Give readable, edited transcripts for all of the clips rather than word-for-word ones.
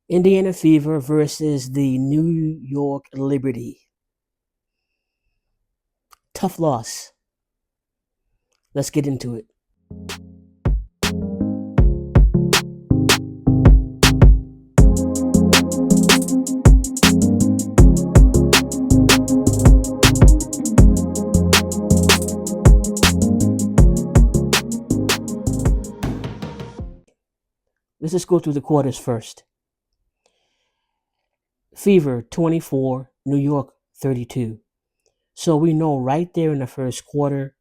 Indiana Fever versus the New York Liberty. Tough loss. Let's get into it. Let's just go through the quarters first. Fever 24, New York 32. So we know right there in the first quarter,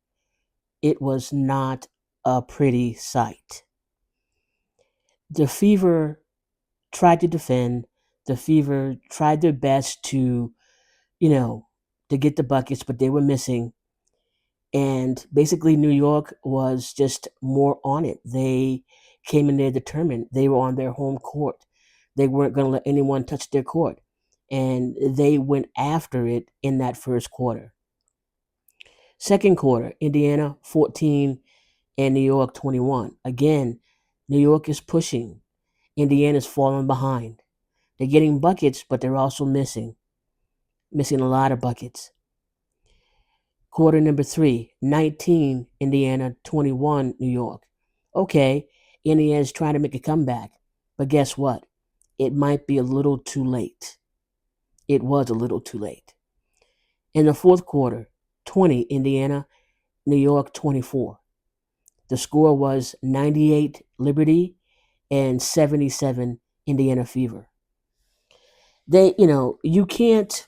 it was not a pretty sight. The Fever tried to defend. The Fever tried their best you know, to get the buckets, but they were missing. And basically, New York was just more on it. They came in there determined. They were on their home court. They weren't going to let anyone touch their court. And they went after it in that first quarter. Second quarter, Indiana 14 and New York 21. Again, New York is pushing. Indiana's falling behind. They're getting buckets, but they're also missing a lot of buckets. Quarter number three, 19 Indiana, 21 New York. Okay, Indiana's trying to make a comeback, but guess what? It might be a little too late. It was a little too late. In the fourth quarter, 20 Indiana, New York 24. The score was 98 Liberty and 77 Indiana Fever. You can't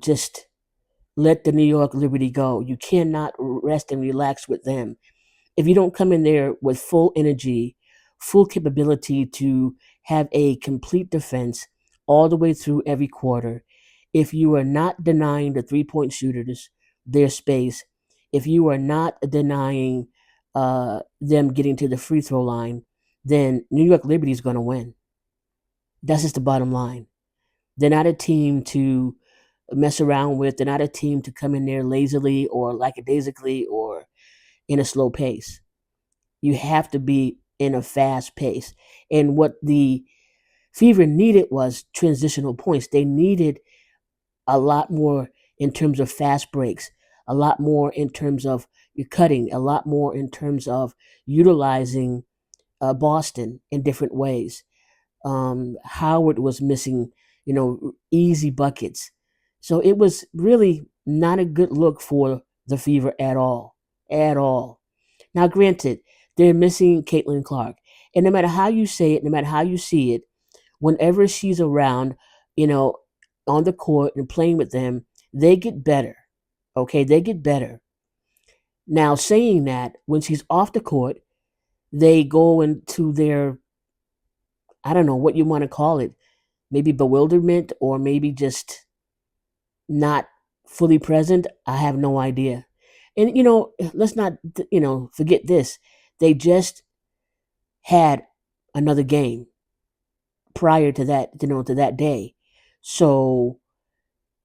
just let the New York Liberty go. You cannot rest and relax with them. If you don't come in there with full energy, full capability to have a complete defense all the way through every quarter, if you are not denying the 3 point shooters their space, if you are not denying them getting to the free throw line, then New York Liberty is going to win. That's just the bottom line. They're not a team to mess around with. They're not a team to come in there lazily or lackadaisically or in a slow pace. You have to be in a fast pace. And what the Fever needed was transitional points. They needed a lot more in terms of fast breaks, a lot more in terms of your cutting, a lot more in terms of utilizing Boston in different ways. Howard was missing, easy buckets. So it was really not a good look for the Fever at all. At all. Now, granted, they're missing Caitlin Clark. And no matter how you say it, no matter how you see it, whenever she's around, you know, on the court and playing with them, they get better. Okay, they get better. Now, saying that, when she's off the court, they go into their, I don't know what you want to call it, maybe bewilderment or maybe just not fully present. I have no idea. And, let's not, forget this. They just had another game prior to that, to that day. So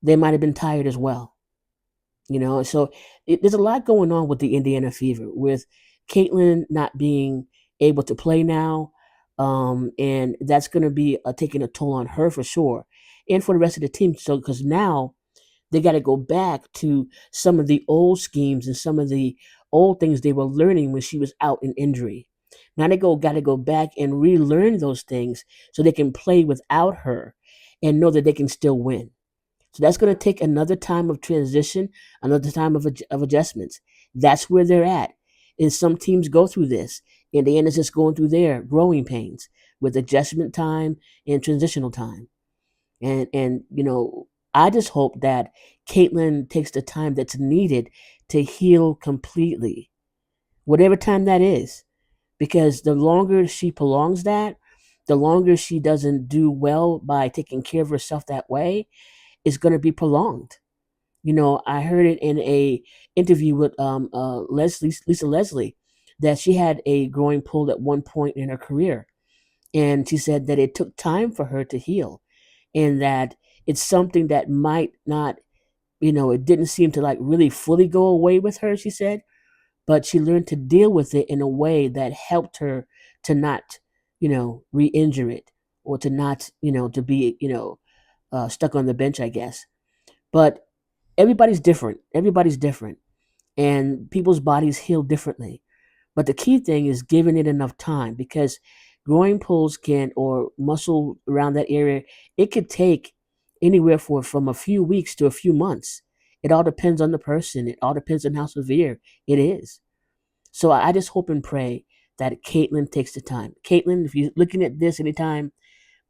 they might have been tired as well. So there's a lot going on with the Indiana Fever, with Caitlin not being able to play now. And that's going to be taking a toll on her for sure, and for the rest of the team. So, because now they got to go back to some of the old schemes and some of the old things they were learning when she was out in injury. Now they got to go back and relearn those things so they can play without her and know that they can still win. So that's going to take another time of transition, another time of adjustments. That's where they're at. And some teams go through this. Indiana's just going through their growing pains with adjustment time and transitional time. And I just hope that Caitlin takes the time that's needed to heal completely, whatever time that is, because the longer she prolongs that, the longer she doesn't do well by taking care of herself that way, it's going to be prolonged. I heard it in a interview with Lisa Leslie, that she had a growing pull at one point in her career, and she said that it took time for her to heal, and that it's something that might not, it didn't seem to like really fully go away with her, she said, but she learned to deal with it in a way that helped her to not, re-injure it, or to not, to be, stuck on the bench, I guess. But everybody's different. Everybody's different, and people's bodies heal differently. But the key thing is giving it enough time, because growing pulls can, or muscle around that area, it could take anywhere from a few weeks to a few months. It all depends on the person. It all depends on how severe it is. So I just hope and pray that Caitlin takes the time. Caitlin, if you're looking at this anytime,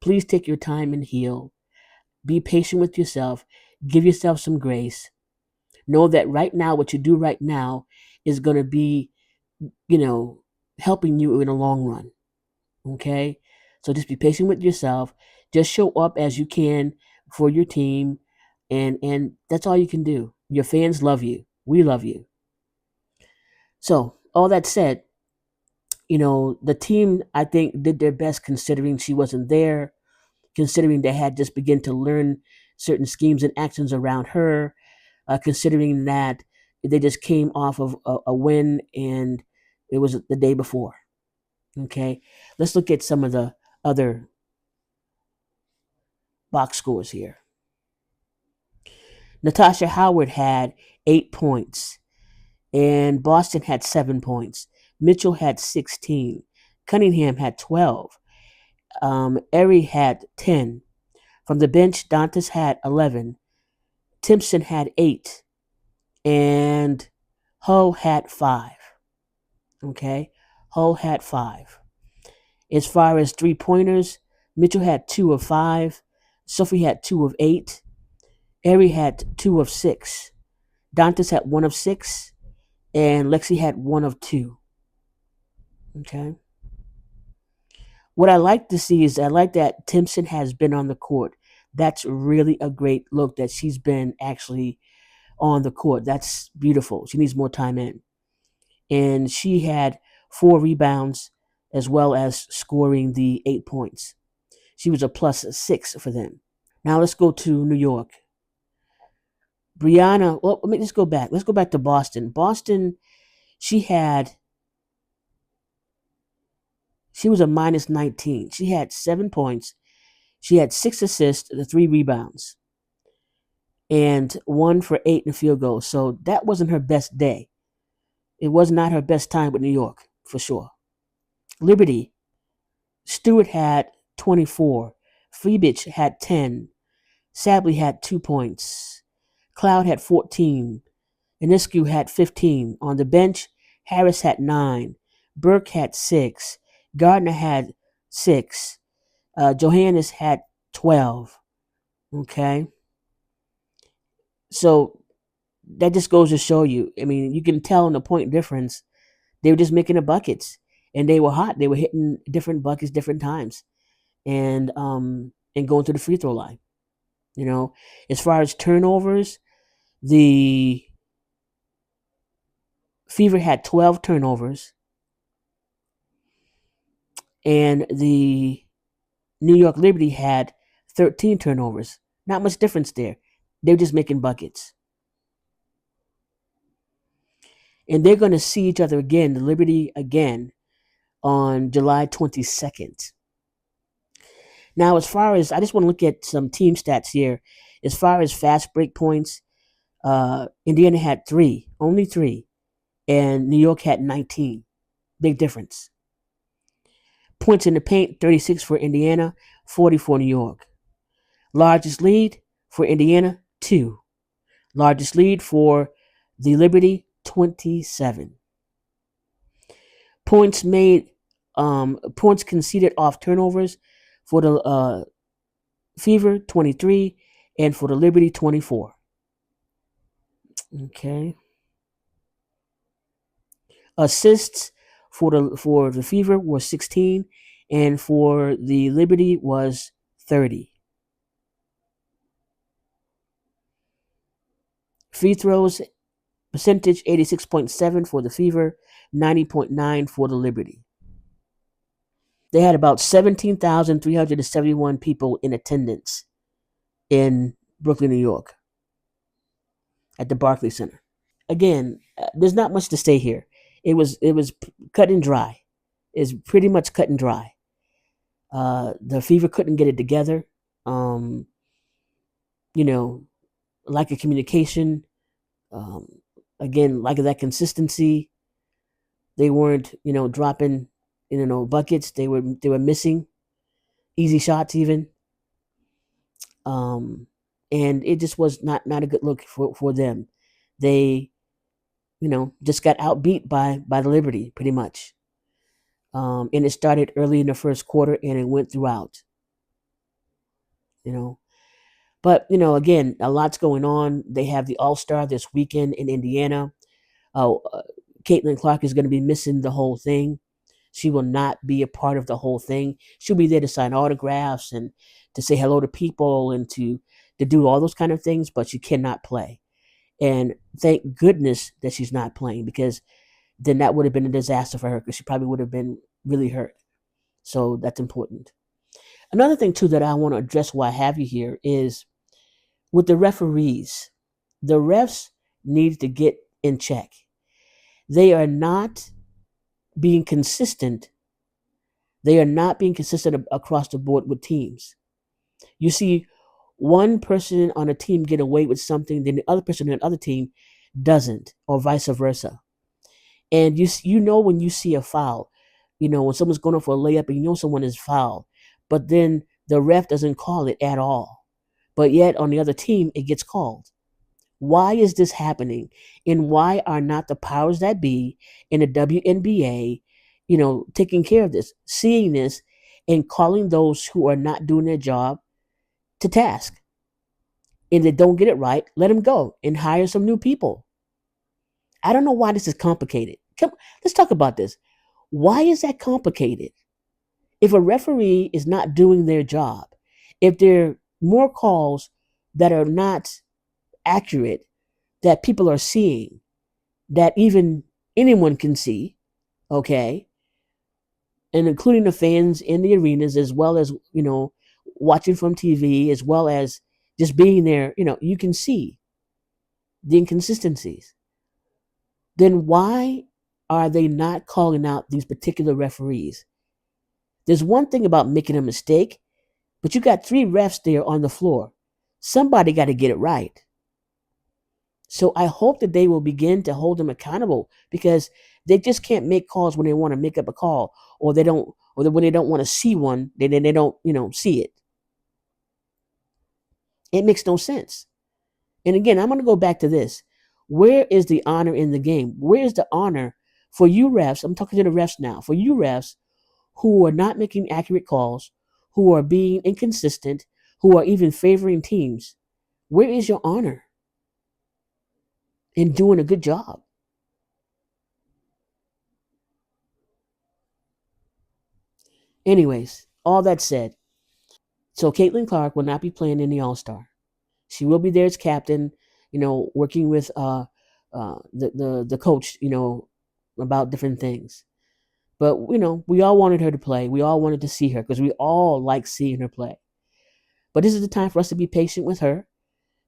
please take your time and heal. Be patient with yourself. Give yourself some grace. Know that right now, what you do right now is going to be, you know, helping you in the long run. Okay? So just be patient with yourself. Just show up as you can for your team, and that's all you can do. Your fans love you. We love you. So, all that said, the team, I think, did their best considering she wasn't there, considering they had just begun to learn certain schemes and actions around her, considering that they just came off of a win, and it was the day before. Okay, let's look at some of the other box scores here. Natasha Howard had 8 points, and Boston had 7 points. Mitchell had 16. Cunningham had 12. Eri had 10. From the bench, Dantas had 11. Timpson had 8. And Ho had 5. Okay? Ho had 5. As far as 3-pointers, Mitchell had 2 of 5. Sophie had 2 of 8. Eri had 2 of 6. Dantas had 1 of 6. And Lexi had 1 of 2. Okay? What I like to see is I like that Timpson has been on the court. That's really a great look that she's been actually on the court. That's beautiful. She needs more time in. And she had 4 rebounds as well as scoring the 8 points. She was a +6 for them. Now let's go to New York. Brianna, well, let me just go back. Let's go back to Boston. Boston, she was a -19. She had 7 points. She had 6 assists, 3 rebounds, and 1 for 8 in field goals. So that wasn't her best day. It was not her best time with New York, for sure. Liberty, Stewart had 24. Freebich had 10. Sabley had 2 points. Cloud had 14. Inescu had 15. On the bench, Harris had 9. Burke had 6. Gardner had 6. Johannes had 12. Okay? So that just goes to show you. I mean, you can tell in the point difference, they were just making the buckets, and they were hot. They were hitting different buckets different times, and going to the free throw line. As far as turnovers, the Fever had 12 turnovers, and the New York Liberty had 13 turnovers. Not much difference there. They're just making buckets. And they're going to see each other again, the Liberty again, on July 22nd. Now, as far as, I just want to look at some team stats here. As far as fast break points, Indiana had 3, only 3, and New York had 19. Big difference. Points in the paint, 36 for Indiana, 40 for New York. Largest lead for Indiana, 2. Largest lead for the Liberty, 27. Points made, points conceded off turnovers for the Fever, 23, and for the Liberty, 24. Okay. Assists for the Fever were 16, and for the Liberty was 30. Free throws percentage 86.7 for the Fever, 90.9 for the Liberty. They had about 17,371 people in attendance in Brooklyn, New York, at the Barclays Center. Again, there's not much to say here. It was cut and dry. It's pretty much cut and dry. The Fever couldn't get it together. Um, you know, lack of communication. Um, again, lack of that consistency. They weren't, dropping, buckets. They were missing easy shots even. Um, and it just was not a good look for them. They, just got outbeat by the Liberty pretty much. And it started early in the first quarter and it went throughout. You know, but again, a lot's going on. They have the All Star this weekend in Indiana. Oh, Caitlin Clark is going to be missing the whole thing. She will not be a part of the whole thing. She'll be there to sign autographs and to say hello to people and to do all those kind of things, but she cannot play. And thank goodness that she's not playing, because then that would have been a disaster for her, because she probably would have been really hurt. So that's important. Another thing too that I want to address while I have you here is with the referees. The refs need to get in check. They are not being consistent. They are not being consistent across the board with teams. You see one person on a team get away with something, then the other person on the other team doesn't, or vice versa. And you know when you see a foul, when someone's going for a layup and you know someone is fouled, but then the ref doesn't call it at all. But yet on the other team it gets called. Why is this happening? And why are not the powers that be in the WNBA, taking care of this, seeing this, and calling those who are not doing their job to task? And they don't get it right, let them go and hire some new people. I don't know why this is complicated. Let's talk about this. Why is that complicated? If a referee is not doing their job, if there are more calls that are not accurate, that people are seeing, that even anyone can see, okay, and including the fans in the arenas, as well as, watching from TV, as well as just being there, you can see the inconsistencies. Then why are they not calling out these particular referees? There's one thing about making a mistake, but you got three refs there on the floor. Somebody got to get it right. So I hope that they will begin to hold them accountable, because they just can't make calls when they want to make up a call, or they don't, or when they don't want to see one, then they don't, see it. It makes no sense. And again, I'm going to go back to this. Where is the honor in the game? Where is the honor for you refs? I'm talking to the refs now. For you refs who are not making accurate calls, who are being inconsistent, who are even favoring teams, where is your honor in doing a good job? Anyways, all that said, so Caitlin Clark will not be playing in the All Star. She will be there as captain, working with the coach, about different things. But we all wanted her to play. We all wanted to see her, because we all like seeing her play. But this is the time for us to be patient with her.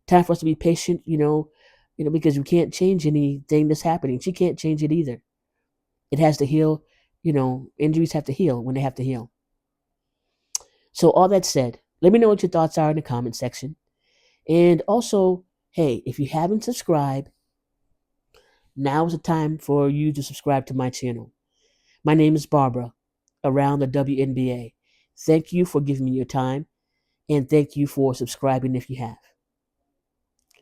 Time for us to be patient, because we can't change anything that's happening. She can't change it either. It has to heal. Injuries have to heal when they have to heal. So all that said, let me know what your thoughts are in the comment section. And also, hey, if you haven't subscribed, now is the time for you to subscribe to my channel. My name is Barbara, around the WNBA. Thank you for giving me your time, and thank you for subscribing if you have.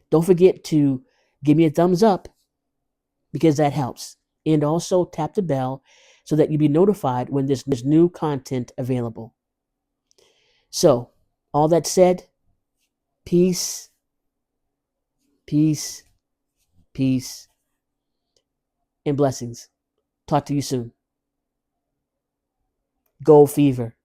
Don't forget to give me a thumbs up, because that helps. And also tap the bell so that you'll be notified when there's new content available. So, all that said, peace, peace, peace, and blessings. Talk to you soon. Go Fever.